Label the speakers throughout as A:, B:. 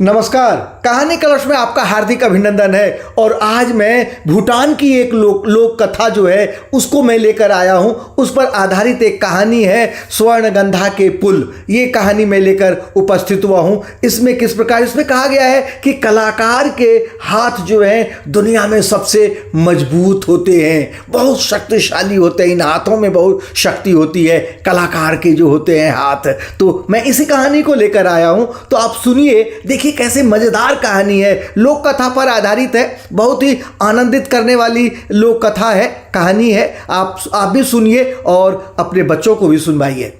A: नमस्कार। कहानी कलश में आपका हार्दिक अभिनंदन है। और आज मैं भूटान की एक लोक कथा जो है उसको मैं लेकर आया हूँ। उस पर आधारित एक कहानी है स्वर्णगंधा के पुल। ये कहानी मैं लेकर उपस्थित हुआ हूँ। इसमें किस प्रकार इसमें कहा गया है कि कलाकार के हाथ जो हैं दुनिया में सबसे मजबूत होते हैं, बहुत शक्तिशाली होते हैं। इन हाथों में बहुत शक्ति होती है, कलाकार के जो होते हैं हाथ। तो मैं इसी कहानी को लेकर आया हूँ, तो आप सुनिए। देखिए कैसे मजेदार कहानी है, लोक कथा पर आधारित है। बहुत ही आनंदित करने वाली लोक कथा है, कहानी है। आप भी सुनिए और अपने बच्चों को भी सुनवाइए।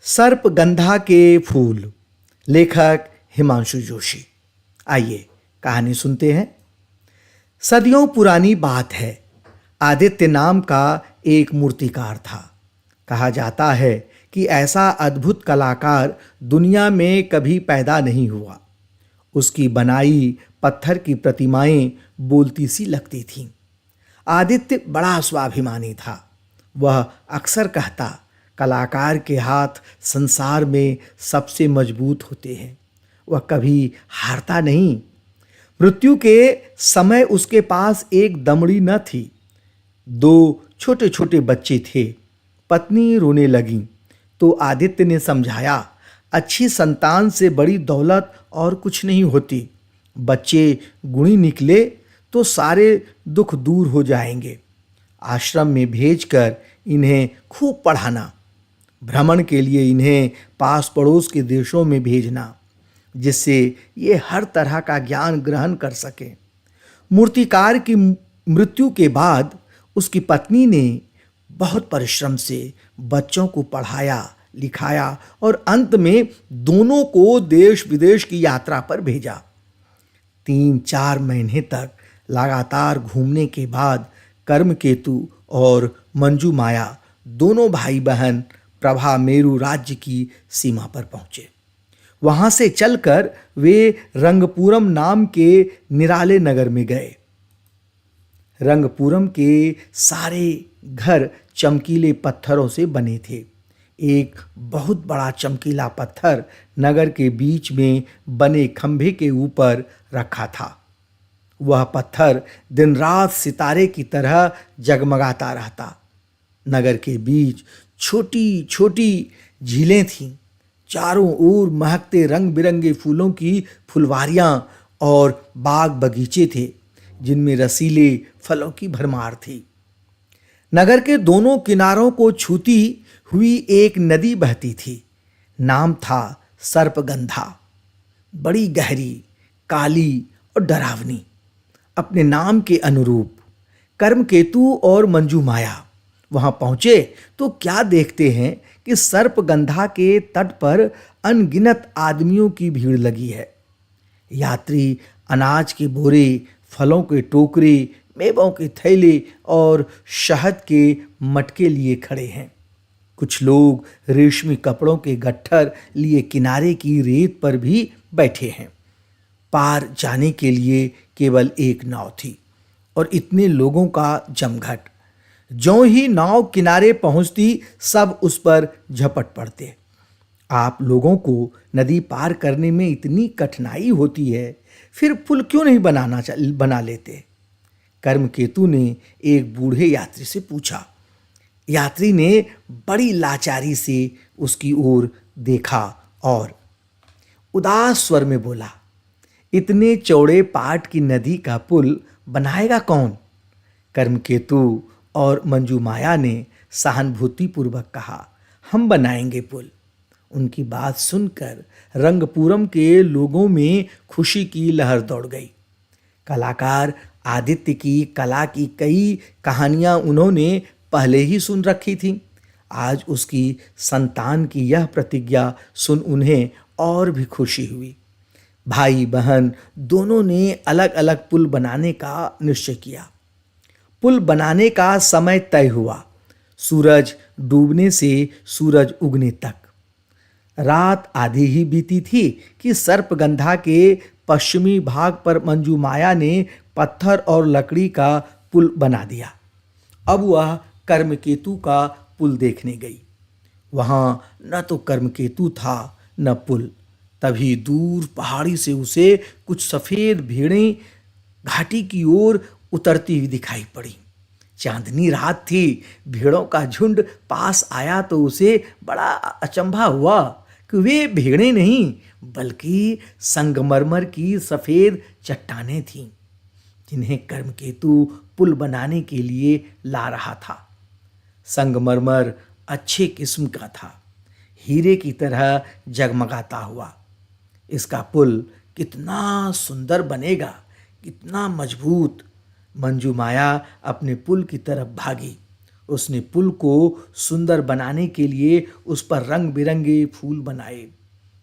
A: सर्पगंधा के फूल, लेखक हिमांशु जोशी। आइए कहानी सुनते हैं। सदियों पुरानी बात है। आदित्य नाम का एक मूर्तिकार था। कहा जाता है कि ऐसा अद्भुत कलाकार दुनिया में कभी पैदा नहीं हुआ। उसकी बनाई पत्थर की प्रतिमाएं बोलती सी लगती थीं। आदित्य बड़ा स्वाभिमानी था। वह अक्सर कहता, कलाकार के हाथ संसार में सबसे मजबूत होते हैं। वह कभी हारता नहीं। मृत्यु के समय उसके पास एक दमड़ी न थी। 2 छोटे छोटे बच्चे थे। पत्नी रोने लगी तो आदित्य ने समझाया, अच्छी संतान से बड़ी दौलत और कुछ नहीं होती। बच्चे गुणी निकले तो सारे दुख दूर हो जाएंगे। आश्रम में भेजकर इन्हें खूब पढ़ाना। भ्रमण के लिए इन्हें पास पड़ोस के देशों में भेजना, जिससे ये हर तरह का ज्ञान ग्रहण कर सके। मूर्तिकार की मृत्यु के बाद उसकी पत्नी ने बहुत परिश्रम से बच्चों को पढ़ाया लिखाया और अंत में दोनों को देश विदेश की यात्रा पर भेजा। 3-4 महीने तक लगातार घूमने के बाद कर्मकेतु और मंजू माया दोनों भाई बहन प्रभा मेरु राज्य की सीमा पर पहुंचे। वहां से चलकर वे रंगपुरम नाम के निराले नगर में गए। रंगपुरम के सारे घर चमकीले पत्थरों से बने थे। एक बहुत बड़ा चमकीला पत्थर नगर के बीच में बने खंभे के ऊपर रखा था। वह पत्थर दिन रात सितारे की तरह जगमगाता रहता। नगर के बीच छोटी छोटी झीलें थीं। चारों ओर महकते रंग बिरंगे फूलों की फुलवारियां और बाग बगीचे थे, जिनमें रसीले फलों की भरमार थी। नगर के दोनों किनारों को छूती हुई एक नदी बहती थी। नाम था सर्पगंधा। बड़ी गहरी, काली और डरावनी। अपने नाम के अनुरूप कर्मकेतु और मंजू माया वहां पहुंचे तो क्या देखते हैं कि सर्पगंधा के तट पर अनगिनत आदमियों की भीड़ लगी है। यात्री अनाज के बोरे, फलों के टोकरे, मेवों के थैले और शहद के मटके लिए खड़े हैं। कुछ लोग रेशमी कपड़ों के गट्ठर लिए किनारे की रेत पर भी बैठे हैं। पार जाने के लिए केवल एक नाव थी और इतने लोगों का जमघट। ज्यों ही नाव किनारे पहुंचती सब उस पर झपट पड़ते। आप लोगों को नदी पार करने में इतनी कठिनाई होती है, फिर पुल क्यों नहीं बना लेते? कर्मकेतु ने एक बूढ़े यात्री से पूछा। यात्री ने बड़ी लाचारी से उसकी ओर देखा और उदास स्वर में बोला, इतने चौड़े पाट की नदी का पुल बनाएगा कौन? कर्मकेतु और मंजू माया ने सहानुभूतिपूर्वक कहा, हम बनाएंगे पुल। उनकी बात सुनकर रंगपुरम के लोगों में खुशी की लहर दौड़ गई। कलाकार आदित्य की कला की कई कहानियां उन्होंने पहले ही सुन रखी थी। आज उसकी संतान की यह प्रतिज्ञा सुन उन्हें और भी खुशी हुई। भाई बहन दोनों ने अलग अलग पुल बनाने का निश्चय किया। पुल बनाने का समय तय हुआ, सूरज डूबने से सूरज उगने तक। रात आधी ही बीती थी कि सर्पगंधा के पश्चिमी भाग पर मंजू माया ने पत्थर और लकड़ी का पुल बना दिया। अब वह कर्मकेतु का पुल देखने गई। वहां न तो कर्मकेतु था न पुल। तभी दूर पहाड़ी से उसे कुछ सफेद भेड़ें घाटी की ओर उतरती हुई दिखाई पड़ी। चांदनी रात थी। भेड़ों का झुंड पास आया तो उसे बड़ा अचंभा हुआ कि वे भेड़ें नहीं बल्कि संगमरमर की सफेद चट्टानें थीं, जिन्हें कर्मकेतु पुल बनाने के लिए ला रहा था। संगमरमर अच्छे किस्म का था, हीरे की तरह जगमगाता हुआ। इसका पुल कितना सुंदर बनेगा, कितना मजबूत। मंजू माया अपने पुल की तरफ भागी। उसने पुल को सुंदर बनाने के लिए उस पर रंग बिरंगे फूल बनाए,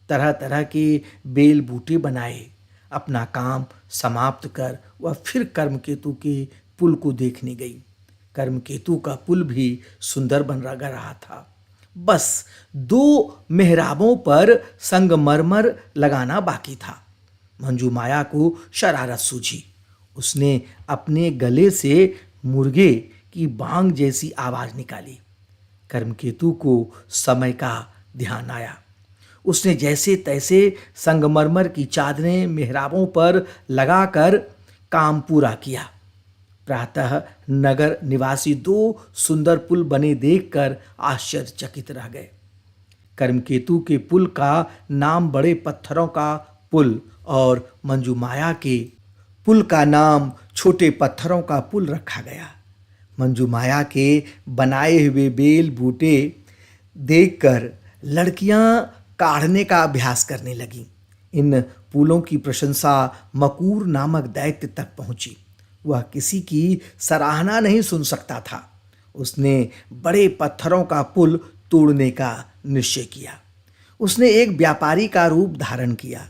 A: तरह तरह के बेल बूटे बनाए। अपना काम समाप्त कर वह फिर कर्मकेतु के पुल को देखने गई। कर्मकेतु का पुल भी सुंदर बन रहा था। बस 2 मेहराबों पर संगमरमर लगाना बाकी था। मंजू माया को शरारत सूझी। उसने अपने गले से मुर्गे की बांग जैसी आवाज निकाली। कर्मकेतु को समय का ध्यान आया। उसने जैसे तैसे संगमरमर की चादरें मेहराबों पर लगाकर काम पूरा किया। प्रातः नगर निवासी 2 सुंदर पुल बने देखकर आश्चर्यचकित रह गए। कर्मकेतु के पुल का नाम बड़े पत्थरों का पुल और मंजू माया के पुल का नाम छोटे पत्थरों का पुल रखा गया। मंजू माया के बनाए हुए बेल बूटे देखकर लड़कियां काढ़ने का अभ्यास करने लगीं। इन पुलों की प्रशंसा मकूर नामक दैत्य तक पहुंची। वह किसी की सराहना नहीं सुन सकता था। उसने बड़े पत्थरों का पुल तोड़ने का निश्चय किया। उसने एक व्यापारी का रूप धारण किया।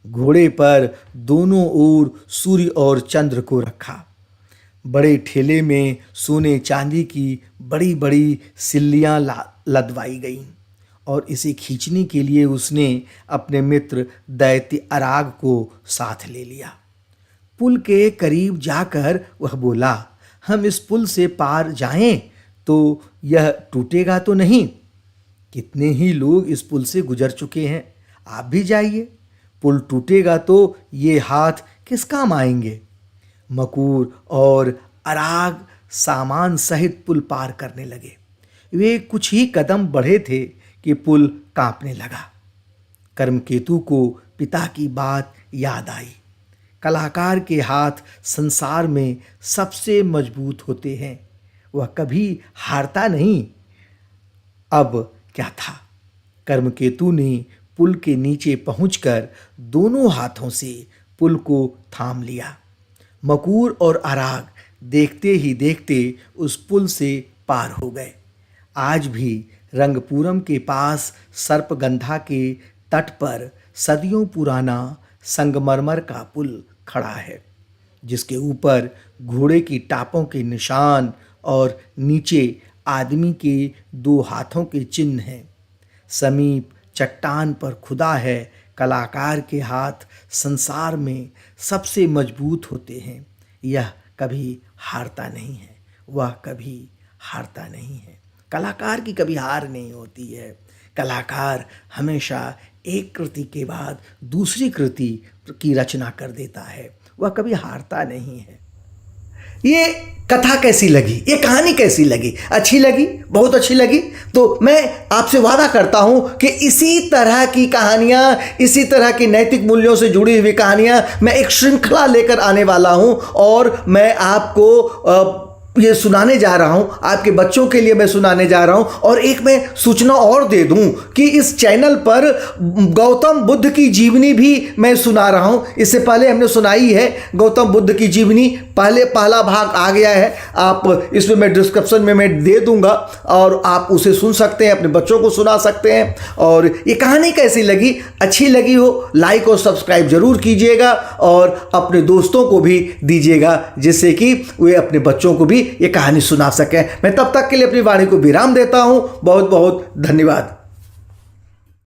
A: घोड़े पर दोनों ओर सूर्य और चंद्र को रखा। बड़े ठेले में सोने चांदी की बड़ी बड़ी सिल्लियां लदवाई गईं और इसे खींचने के लिए उसने अपने मित्र दैत्य अराग को साथ ले लिया। पुल के करीब जाकर वह बोला, हम इस पुल से पार जाएं तो यह टूटेगा तो नहीं? कितने ही लोग इस पुल से गुजर चुके हैं, आप भी जाइए। पुल टूटेगा तो ये हाथ किस काम आएंगे? मकूर और अराग सामान सहित पुल पार करने लगे। वे कुछ ही कदम बढ़े थे कि पुल कांपने लगा। कर्मकेतु को पिता की बात याद आई। कलाकार के हाथ संसार में सबसे मजबूत होते हैं, वह कभी हारता नहीं। अब क्या था? कर्मकेतु ने पुल के नीचे पहुंचकर दोनों हाथों से पुल को थाम लिया। मकूर और अराग देखते ही देखते उस पुल से पार हो गए। आज भी रंगपुरम के पास सर्पगंधा के तट पर सदियों पुराना संगमरमर का पुल खड़ा है, जिसके ऊपर घोड़े की टापों के निशान और नीचे आदमी के 2 हाथों के चिन्ह हैं। समीप चट्टान पर खुदा है, कलाकार के हाथ संसार में सबसे मजबूत होते हैं। यह कभी हारता नहीं है, वह कभी हारता नहीं है। कलाकार की कभी हार नहीं होती है। कलाकार हमेशा एक कृति के बाद दूसरी कृति की रचना कर देता है, वह कभी हारता नहीं है। ये कथा कैसी लगी, ये कहानी कैसी लगी? अच्छी लगी? बहुत अच्छी लगी? तो मैं आपसे वादा करता हूं कि इसी तरह की कहानियां, इसी तरह की नैतिक मूल्यों से जुड़ी हुई कहानियां मैं एक श्रृंखला लेकर आने वाला हूं और मैं आपको ये सुनाने जा रहा हूं, आपके बच्चों के लिए मैं सुनाने जा रहा हूं। और एक मैं सूचना और दे दूं कि इस चैनल पर गौतम बुद्ध की जीवनी भी मैं सुना रहा हूं। इससे पहले हमने सुनाई है गौतम बुद्ध की जीवनी, पहला भाग आ गया है। आप इसमें मैं डिस्क्रिप्शन में मैं दे दूंगा और आप उसे सुन सकते हैं, अपने बच्चों को सुना सकते हैं। और ये कहानी कैसी लगी? अच्छी लगी हो लाइक और सब्सक्राइब जरूर कीजिएगा और अपने दोस्तों को भी दीजिएगा, जिससे कि वे अपने बच्चों को भी ये कहानी सुना सकें। मैं तब तक के लिए अपनी वाणी को विराम देता हूं। बहुत बहुत धन्यवाद।